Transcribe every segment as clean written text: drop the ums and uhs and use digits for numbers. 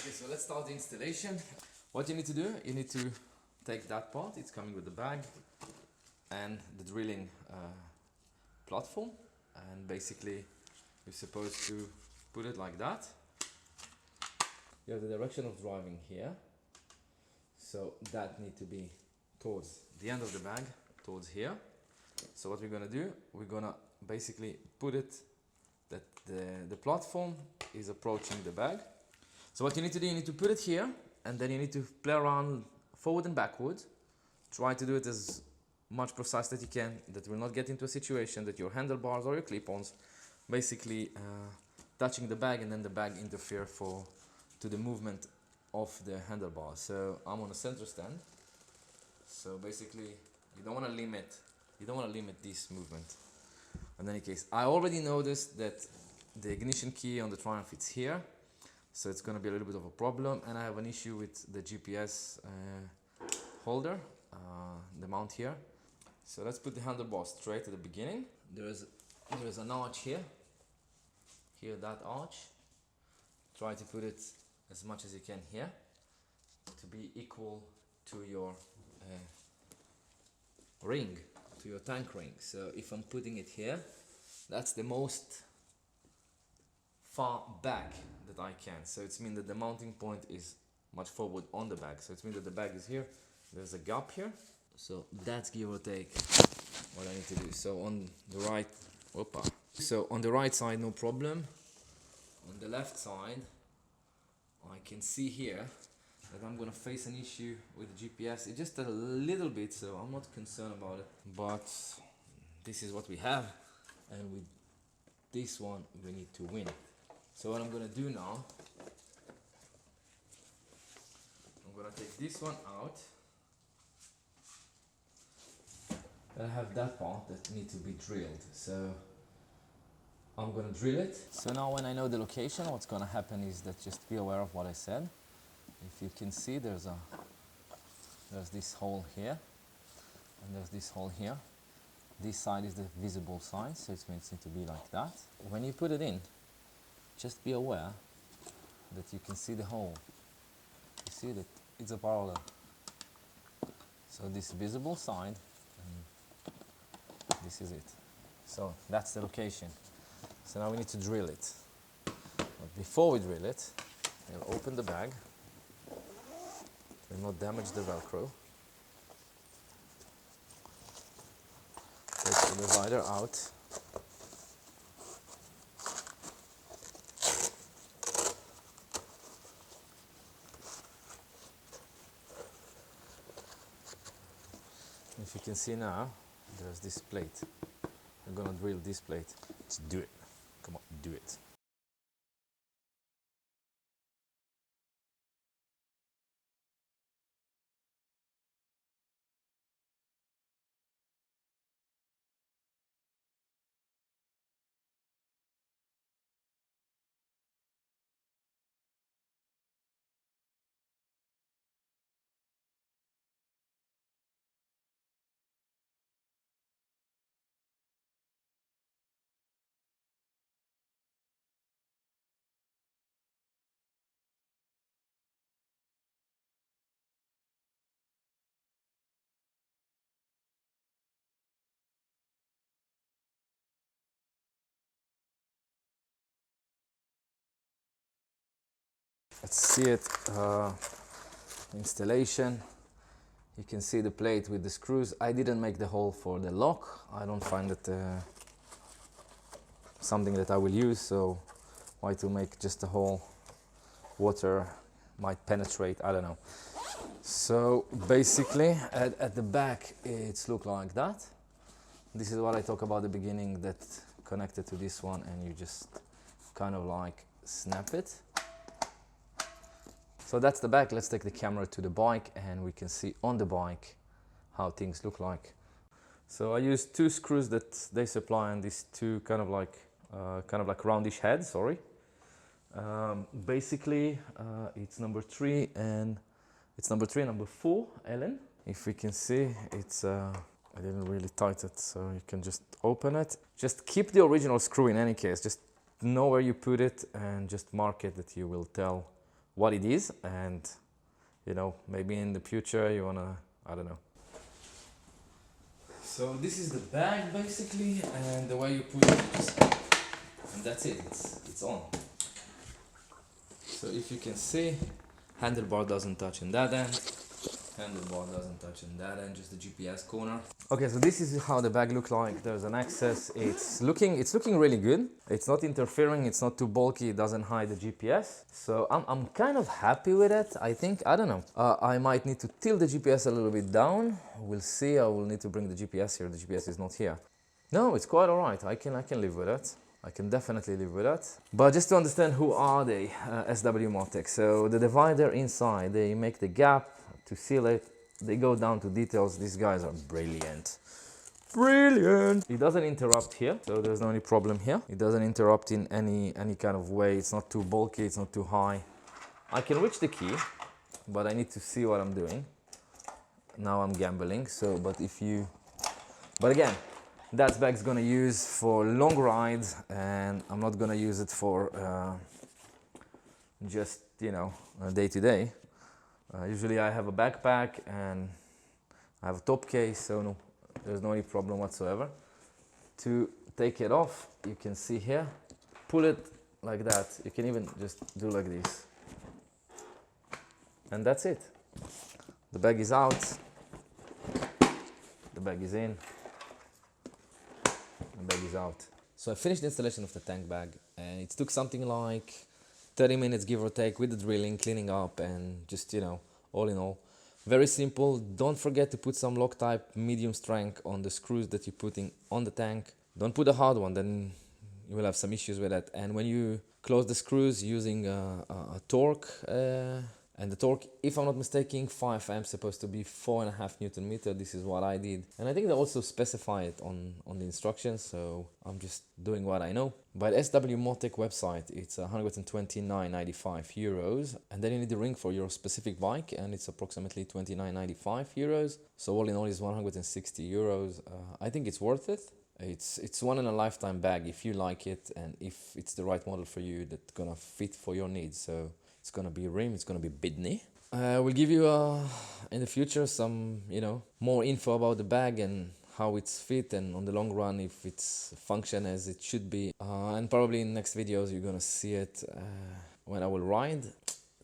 Okay, so let's start the installation. What you need to do, you need to take that part, it's coming with the bag and the drilling platform, and basically you're supposed to put it like that. You have the direction of driving here, so that need to be towards the end of the bag, towards here. So what we're gonna do, we're gonna basically put it that the platform is approaching the bag. So what you need to do, you need to put it here, and then you need to play around forward and backward. Try to do it as much precise that you can, that will not get into a situation that your handlebars or your clip-ons basically touching the bag, and then the bag interfere to the movement of the handlebar. So I'm on a center stand. So basically you don't want to limit this movement. In any case, I already noticed that the ignition key on the Triumph is here, so it's going to be a little bit of a problem, and I have an issue with the GPS holder, the mount here. So let's put the handlebar straight at the beginning. There is an arch here, that arch. Try to put it as much as you can here to be equal to your ring, to your tank ring. So if I'm putting it here, that's the most far back that I can. So it's mean that the mounting point is much forward on the bag. So it's mean that the bag is here, there's a gap here. So that's give or take what I need to do. So on the right, so on the right side, no problem. On the left side, I can see here that I'm gonna face an issue with the GPS. It's just a little bit, so I'm not concerned about it. But this is what we have, and with this one, we need to win. So what I'm gonna do now, I'm gonna take this one out. I have that part that needs to be drilled, so I'm gonna drill it. So now when I know the location, what's gonna happen is that just be aware of what I said. If you can see, there's this hole here, and there's this hole here. This side is the visible side, so it means it needs to be like that. When you put it in, just be aware that you can see the hole. You see that it's a parallel. So this visible side, and this is it. So that's the location. So now we need to drill it. But before we drill it, we'll open the bag. We'll not damage the Velcro. Take the divider out. If you can see now, there's this plate. I'm gonna drill this plate. Let's do it. Come on, do it. Let's see it, installation. You can see the plate with the screws. I didn't make the hole for the lock. I don't find it something that I will use, so why to make just a hole? Water might penetrate, I don't know. So basically at the back it's look like that. This is what I talk about at the beginning, that connected to this one, and you just kind of like snap it. So that's the back. Let's take the camera to the bike and we can see on the bike how things look like. So I used two screws that they supply, and these two kind of like roundish heads, sorry. Basically it's number 3 and number 4 Allen. If we can see, it's I didn't really tighten it, so you can just open it. Just keep the original screw in any case. Just know where you put it and just mark it, that you will tell what it is, and you know, maybe in the future you wanna, I don't know. So this is the bag basically, and the way you put it, and that's it, it's on. So if you can see, handlebar doesn't touch in that end, handlebar doesn't touch in that end, just the GPS corner. Okay, so this is how the bag looks like. There's an access. It's looking really good. It's not interfering, it's not too bulky, it doesn't hide the GPS. So I'm kind of happy with it, I think. I don't know. I might need to tilt the GPS a little bit down. We'll see. I will need to bring the GPS here. The GPS is not here. No, it's quite alright. I can live with it. I can definitely live with that. But just to understand, who are they, SW-Motech? So the divider inside, they make the gap to seal it. They go down to details. These guys are brilliant. Brilliant! It doesn't interrupt here, so there's no any problem here. It doesn't interrupt in any kind of way. It's not too bulky, it's not too high. I can reach the key, but I need to see what I'm doing. Now I'm gambling, so, but again, that bag's gonna use for long rides, and I'm not gonna use it for just, you know, day to day. Usually I have a backpack and I have a top case, so no, there's no any problem whatsoever. To take it off, you can see here, pull it like that. You can even just do like this. And that's it. The bag is out, the bag is in, the bag is out. So I finished the installation of the tank bag, and it took something like 30 minutes give or take, with the drilling, cleaning up, and just, you know, all in all, very simple. Don't forget to put some Loctite medium strength on the screws that you're putting on the tank. Don't put a hard one, then you will have some issues with that. And when you close the screws using a torque, and the torque, if I'm not mistaken, 5 amps, supposed to be 4.5 Newton meter. This is what I did. And I think they also specify it on the instructions, so I'm just doing what I know. By the SW-Motech website, it's 129.95 euros. And then you need the ring for your specific bike, and it's approximately 29.95 euros. So all in all is 160 euros. I think it's worth it. It's one in a lifetime bag if you like it, and if it's the right model for you that's gonna fit for your needs. So it's gonna be rim, it's gonna be Bidney. We'll give you in the future some, you know, more info about the bag and how it's fit, and on the long run if it's function as it should be. And probably in next videos you're gonna see it when I will ride.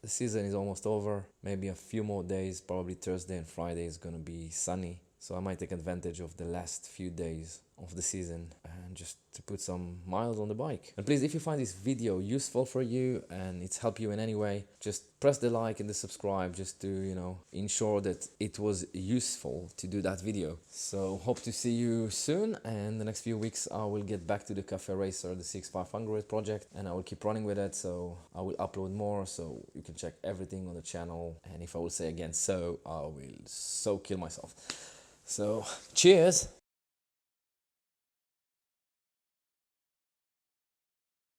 The season is almost over. Maybe a few more days, probably Thursday and Friday is gonna be sunny. So I might take advantage of the last few days of the season and just to put some miles on the bike. And please, if you find this video useful for you and it's helped you in any way, just press the like and the subscribe, just to, you know, ensure that it was useful to do that video. So hope to see you soon, and the next few weeks I will get back to the Cafe Racer, the CX-5 Hungary project, and I will keep running with it. So I will upload more, so you can check everything on the channel. And if I will say again so, I will so kill myself. So cheers.